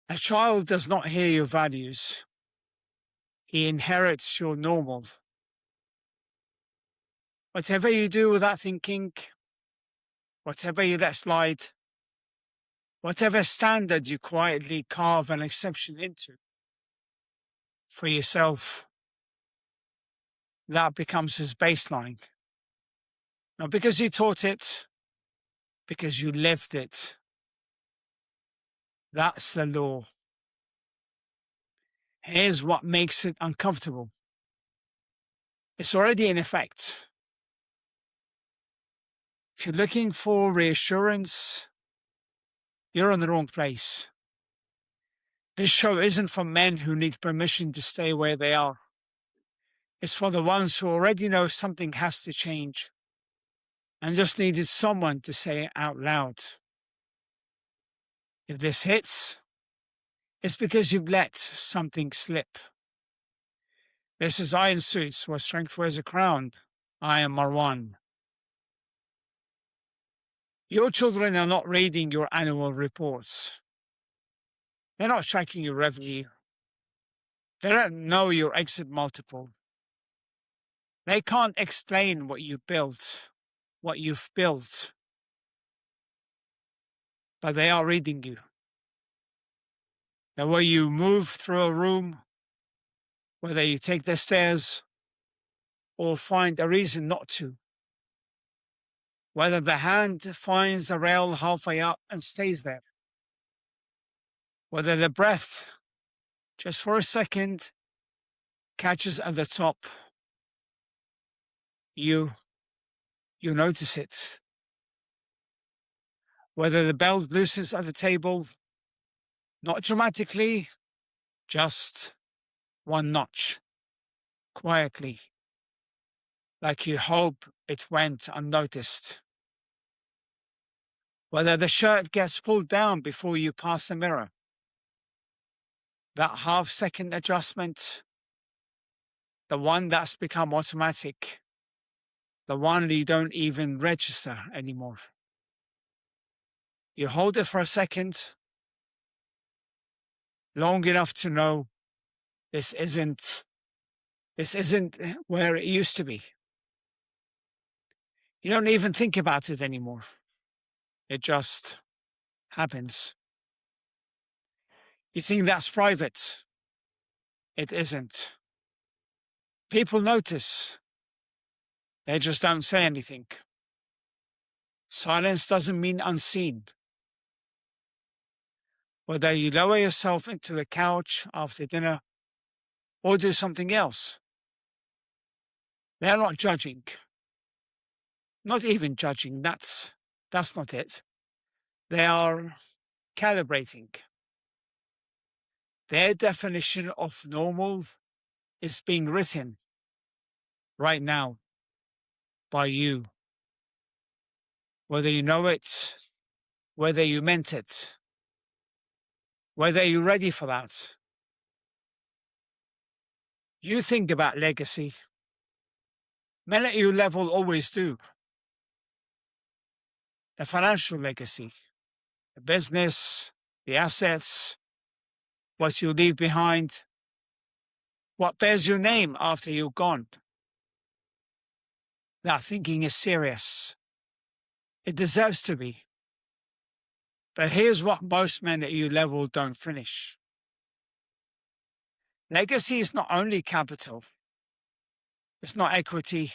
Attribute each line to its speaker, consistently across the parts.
Speaker 1: A child does not hear your values. He inherits your normal. Whatever you do without thinking, whatever you let slide, whatever standard you quietly carve an exception into for yourself, that becomes his baseline. Not because you taught it, because you lived it. That's the law. Here's what makes it uncomfortable. It's already in effect. If you're looking for reassurance, you're in the wrong place. This show isn't for men who need permission to stay where they are. It's for the ones who already know something has to change and just needed someone to say it out loud. If this hits, it's because you've let something slip. This is Iron Suits, where strength wears a crown. I am Marwan. Your children are not reading your annual reports. They're not tracking your revenue. They don't know your exit multiple. They can't explain what you built, what you've built. But they are reading you. The way you move through a room, whether you take the stairs or find a reason not to. Whether the hand finds the rail halfway up and stays there. Whether the breath, just for a second, catches at the top. You notice it. Whether the belt loosens at the table, not dramatically, just one notch, quietly, like you hope it went unnoticed. Whether the shirt gets pulled down before you pass the mirror. That half-second adjustment, the one that's become automatic, the one you don't even register anymore. You hold it for a second, long enough to know this isn't where it used to be. You don't even think about it anymore. It just happens. You think that's private. It isn't. People notice. They just don't say anything. Silence doesn't mean unseen. Whether you lower yourself into the couch after dinner or do something else, they're not judging. Not even judging, that's not it. They are calibrating. Their definition of normal is being written right now by you. Whether you know it, whether you meant it, whether you're ready for that. You think about legacy. Men at your level always do. The financial legacy, the business, the assets, what you leave behind, what bears your name after you're gone. That thinking is serious. It deserves to be. But here's what most men at your level don't finish. Legacy is not only capital. It's not equity,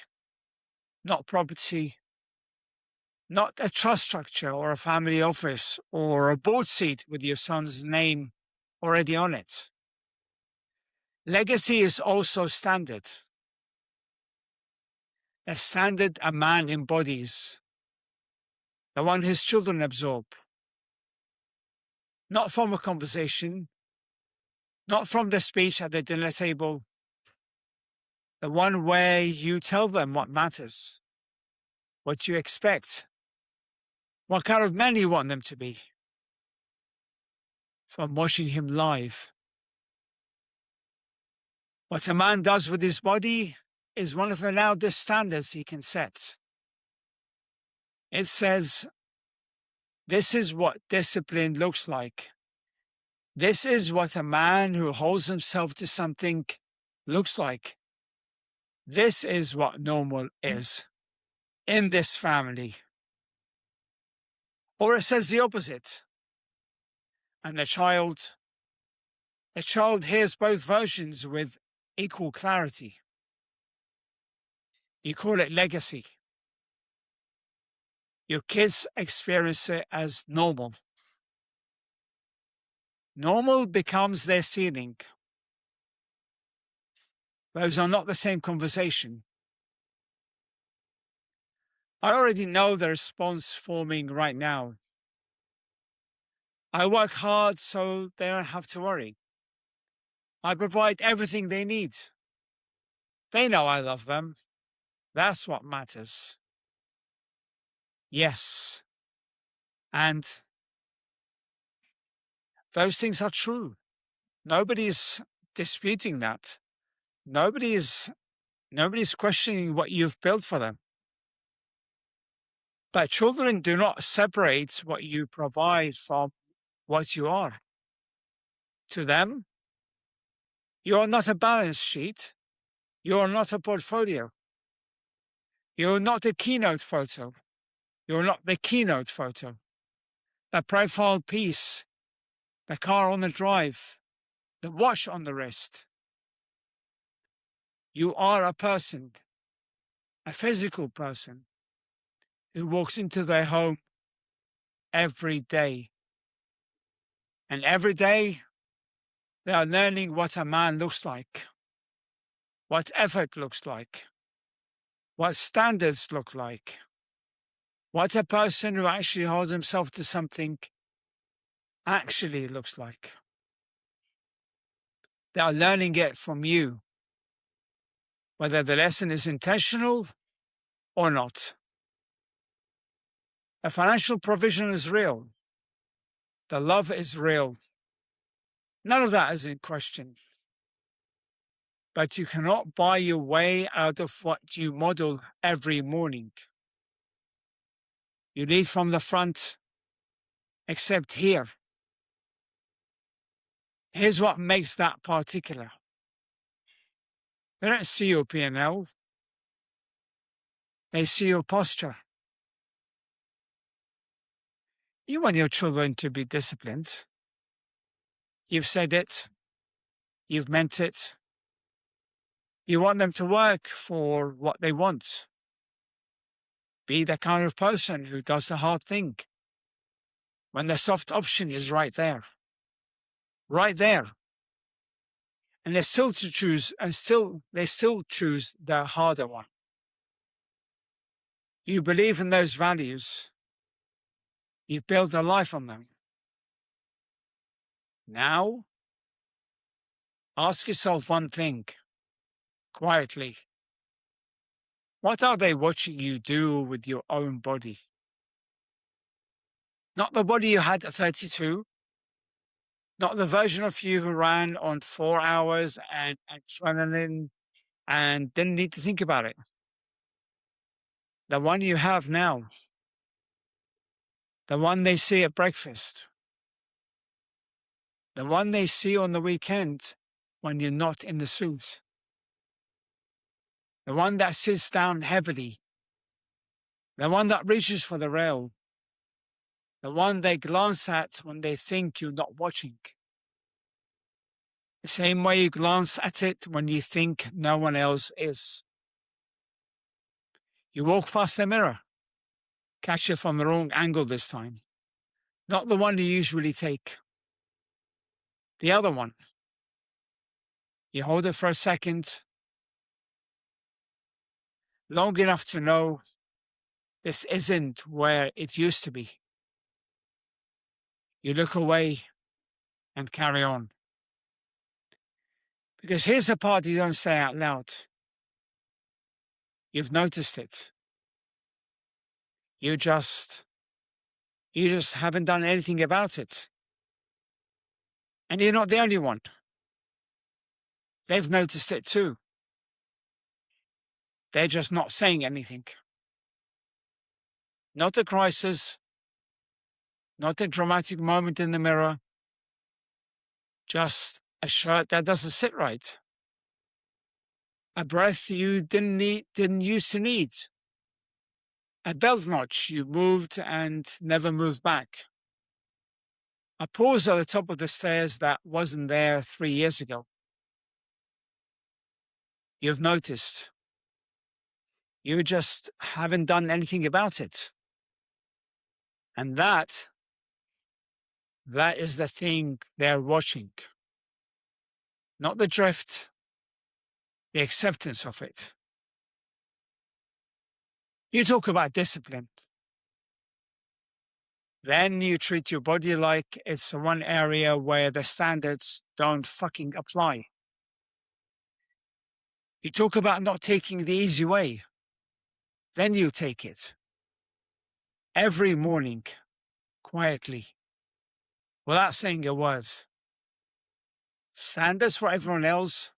Speaker 1: not property, not a trust structure or a family office or a board seat with your son's name already on it. Legacy is also standard. A standard a man embodies, the one his children absorb. Not from a conversation, not from the speech at the dinner table, the one where you tell them what matters, what you expect, what kind of man you want them to be. From watching him live. What a man does with his body is one of the loudest standards he can set. It says, this is what discipline looks like. This is what a man who holds himself to something looks like. This is what normal is in this family. Or it says the opposite. And the child hears both versions with equal clarity. You call it legacy. Your kids experience it as normal. Normal becomes their ceiling. Those are not the same conversation. I already know the response forming right now. I work hard so they don't have to worry. I provide everything they need. They know I love them. That's what matters. Yes. And those things are true. Nobody is disputing that. Nobody's questioning what you've built for them. But children do not separate what you provide from what you are. To them, you are not a balance sheet. You are not a portfolio. You're not a keynote photo. You're not the keynote photo. The profile piece, the car on the drive, the watch on the wrist. You are a person, a physical person, who walks into their home every day. And every day, they are learning what a man looks like, what effort looks like, what standards look like, what a person who actually holds himself to something actually looks like. They are learning it from you, whether the lesson is intentional or not. The financial provision is real. The love is real. None of that is in question. But you cannot buy your way out of what you model every morning. You lead from the front, except here. Here's what makes that particular. They don't see your P&L. They see your posture. You want your children to be disciplined. You've said it. You've meant it. You want them to work for what they want. Be the kind of person who does the hard thing when the soft option is right there. Right there. And they still choose the harder one. You believe in those values. You build a life on them. Now, ask yourself one thing, quietly. What are they watching you do with your own body? Not the body you had at 32, not the version of you who ran on 4 hours and adrenaline and didn't need to think about it. The one you have now. The one they see at breakfast. The one they see on the weekend when you're not in the suit. The one that sits down heavily. The one that reaches for the rail. The one they glance at when they think you're not watching. The same way you glance at it when you think no one else is. You walk past the mirror. Catch it from the wrong angle this time. Not the one you usually take. The other one. You hold it for a second, long enough to know this isn't where it used to be. You look away and carry on. Because here's the part you don't say out loud. You've noticed it. You just haven't done anything about it. And you're not the only one. They've noticed it too. They're just not saying anything. Not a crisis, not a dramatic moment in the mirror, just a shirt that doesn't sit right, a breath you didn't used to need, a belt notch you moved and never moved back, a pause at the top of the stairs that wasn't there 3 years ago. You've noticed. You just haven't done anything about it. And that is the thing they're watching. Not the drift, the acceptance of it. You talk about discipline. Then you treat your body like it's the one area where the standards don't fucking apply. You talk about not taking the easy way. Then you take it. Every morning, quietly, without saying a word. Standards for everyone else,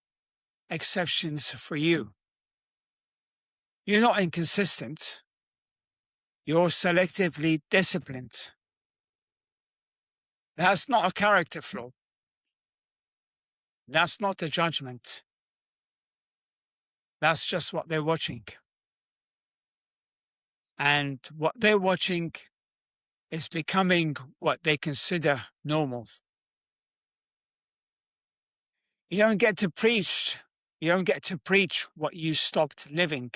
Speaker 1: exceptions for you. You're not inconsistent. You're selectively disciplined. That's not a character flaw. That's not a judgment. That's just what they're watching. And what they're watching is becoming what they consider normal. You don't get to preach. You don't get to preach what you stopped living.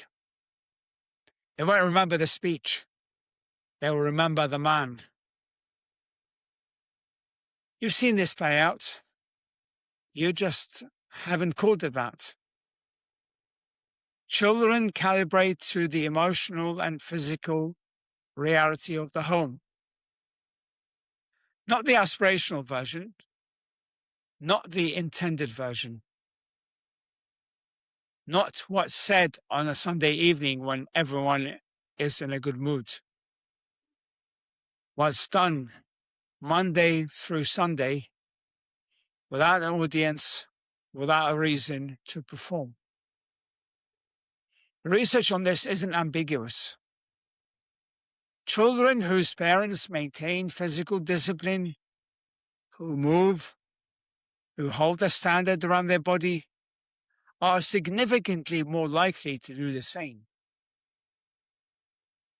Speaker 1: They won't remember the speech. They will remember the man. You've seen this play out. You just haven't called it that. Children calibrate to the emotional and physical reality of the home. Not the aspirational version, not the intended version, not what's said on a Sunday evening when everyone is in a good mood. What's done Monday through Sunday without an audience, without a reason to perform. The research on this isn't ambiguous. Children whose parents maintain physical discipline, who move, who hold a standard around their body, are significantly more likely to do the same.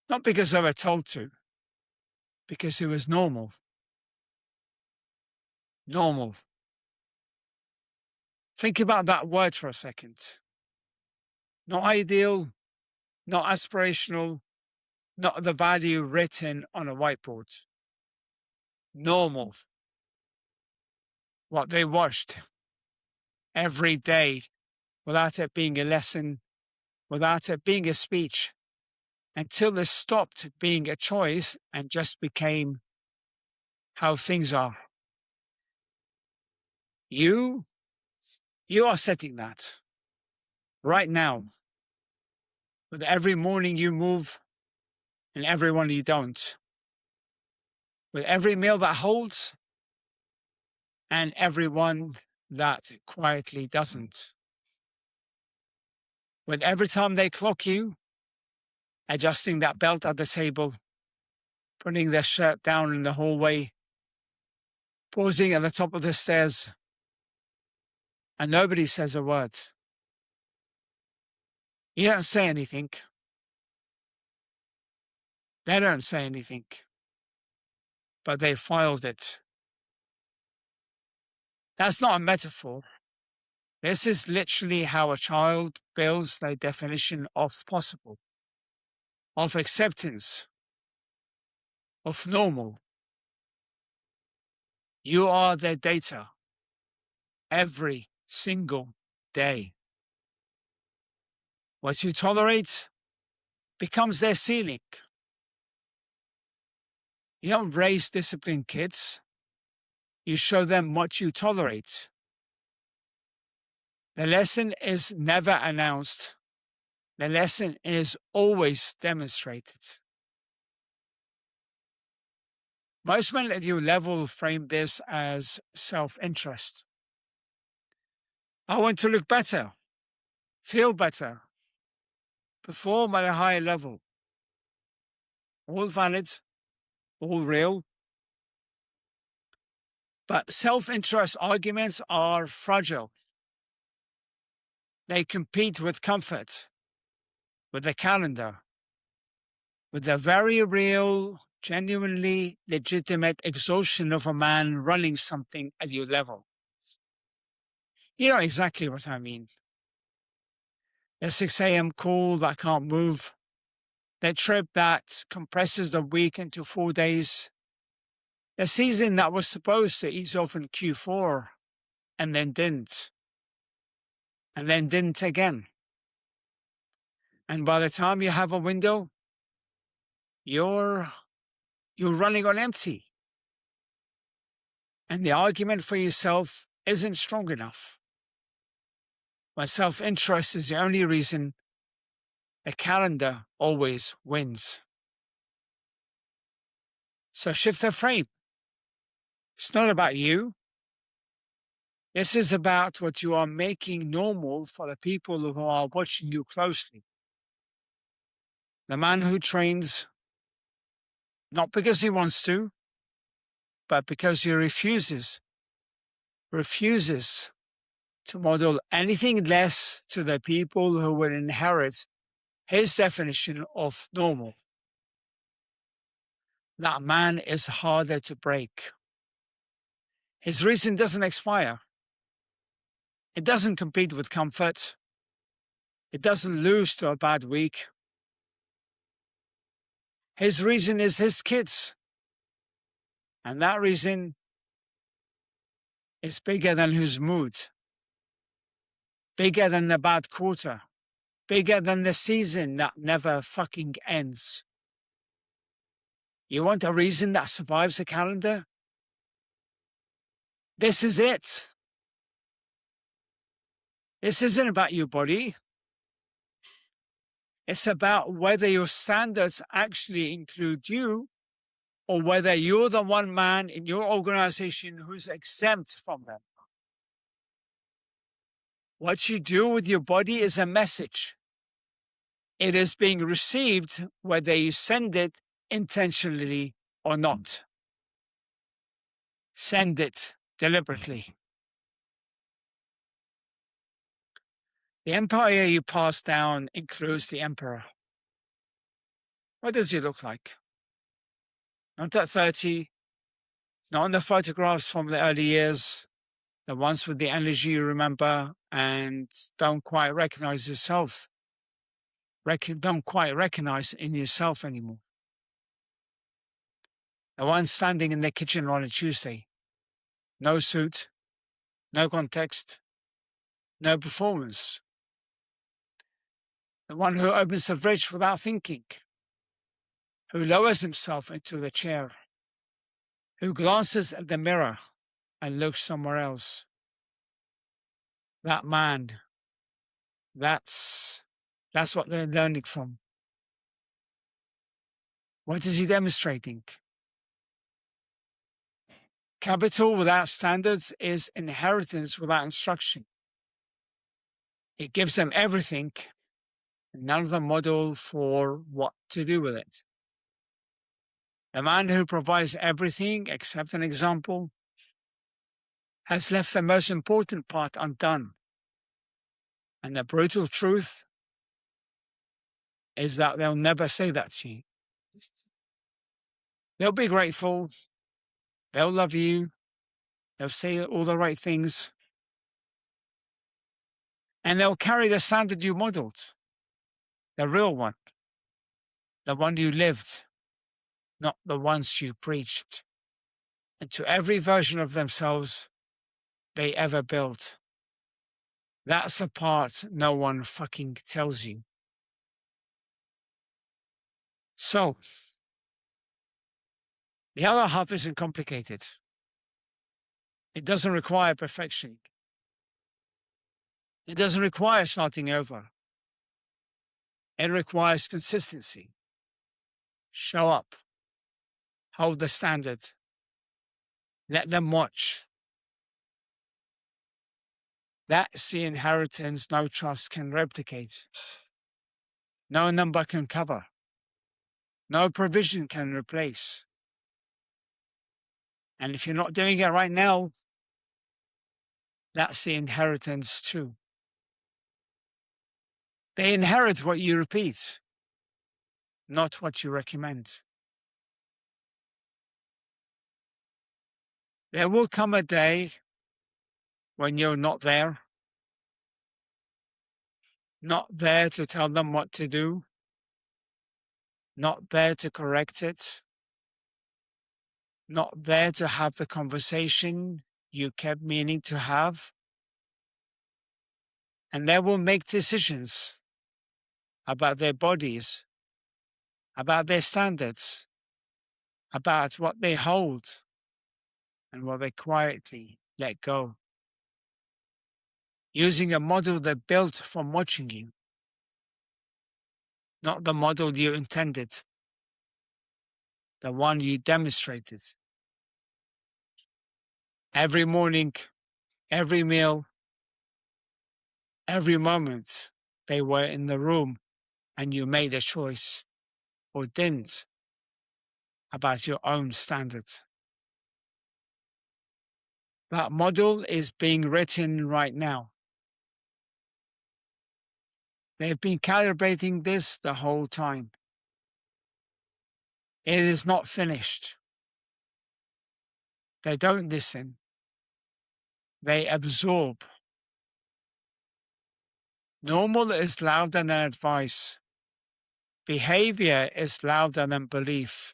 Speaker 1: Not because they were told to, because it was normal. Normal. Think about that word for a second. Not ideal, not aspirational, not the value written on a whiteboard. Normal. What they watched every day without it being a lesson, without it being a speech, until it stopped being a choice and just became how things are. You are setting that right now. With every morning you move and every one you don't. With every meal that holds and every one that quietly doesn't. With every time they clock you, adjusting that belt at the table, putting their shirt down in the hallway, pausing at the top of the stairs, and nobody says a word. You don't say anything. They don't say anything. But they filed it. That's not a metaphor. This is literally how a child builds their definition of possible, of acceptance, of normal. You are their data every single day. What you tolerate becomes their ceiling. You don't raise disciplined kids. You show them what you tolerate. The lesson is never announced. The lesson is always demonstrated. Most men at your level frame this as self-interest. I want to look better, feel better, perform at a higher level. All valid, all real. But self-interest arguments are fragile. They compete with comfort, with the calendar, with the very real, genuinely legitimate exhaustion of a man running something at your level. You know exactly what I mean. The 6 a.m. call that can't move, the trip that compresses the week into 4 days, the season that was supposed to ease off in Q4 and then didn't again. And by the time you have a window, you're running on empty. And the argument for yourself isn't strong enough. When self-interest is the only reason, the calendar always wins. So shift the frame. It's not about you. This is about what you are making normal for the people who are watching you closely. The man who trains, not because he wants to, but because he refuses to model anything less to the people who will inherit his definition of normal. That man is harder to break. His reason doesn't expire. It doesn't compete with comfort. It doesn't lose to a bad week. His reason is his kids. And that reason is bigger than his mood, bigger than the bad quarter, bigger than the season that never fucking ends. You want a reason that survives the calendar? This is it. This isn't about your body. It's about whether your standards actually include you or whether you're the one man in your organization who's exempt from them. What you do with your body is a message. It is being received whether you send it intentionally or not. Send it deliberately. The empire you pass down includes the emperor. What does he look like? Not at 30, not in the photographs from the early years, the ones with the energy you remember and don't quite recognize yourself. Don't quite recognize in yourself anymore. The one standing in the kitchen on a Tuesday. No suit, no context, no performance. The one who opens the fridge without thinking, who lowers himself into the chair, who glances at the mirror and looks somewhere else. That man, that's what they're learning from. What is he demonstrating? Capital without standards is inheritance without instruction. It gives them everything, and none of them model for what to do with it. The man who provides everything except an example has left the most important part undone. And the brutal truth is that they'll never say that to you. They'll be grateful. They'll love you. They'll say all the right things. And they'll carry the standard you modeled, the real one, the one you lived, not the ones you preached, into every version of themselves they ever built. That's the part no one fucking tells you. So, the other half isn't complicated. It doesn't require perfection. It doesn't require starting over. It requires consistency. Show up. Hold the standard. Let them watch. That's the inheritance no trust can replicate. No number can cover. No provision can replace. And if you're not doing it right now, that's the inheritance too. They inherit what you repeat, not what you recommend. There will come a day when you're not there to tell them what to do, not there to correct it, not there to have the conversation you kept meaning to have. And they will make decisions about their bodies, about their standards, about what they hold and what they quietly let go, using a model they built from watching you, not the model you intended, the one you demonstrated. Every morning, every meal, every moment they were in the room and you made a choice or didn't about your own standards. That model is being written right now. They've been calibrating this the whole time. It is not finished. They don't listen. They absorb. Normal is louder than advice. Behavior is louder than belief.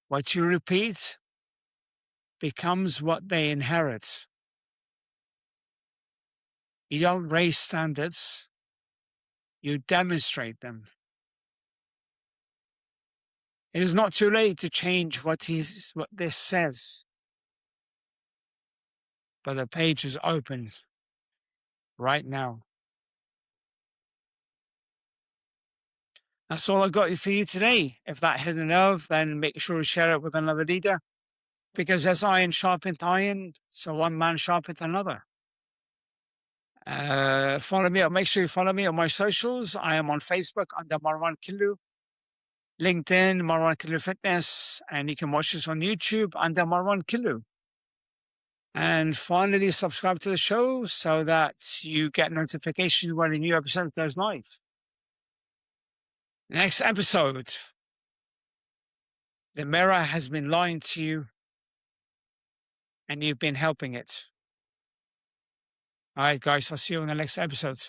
Speaker 1: What you repeat becomes what they inherit. You don't raise standards, you demonstrate them. It is not too late to change what this says, but the page is open right now. That's all I got for you today. If that hit a nerve, then make sure to share it with another leader, because as iron sharpens iron, so one man sharpens another. Follow me. Make sure you follow me on my socials. I am on Facebook under Marwan Killu, LinkedIn Marwan Killu Fitness, and you can watch this on YouTube under Marwan Killu. And finally, subscribe to the show so that you get notification when a new episode goes live. Next episode, the mirror has been lying to you and you've been helping it. All right, guys, I'll see you in the next episode.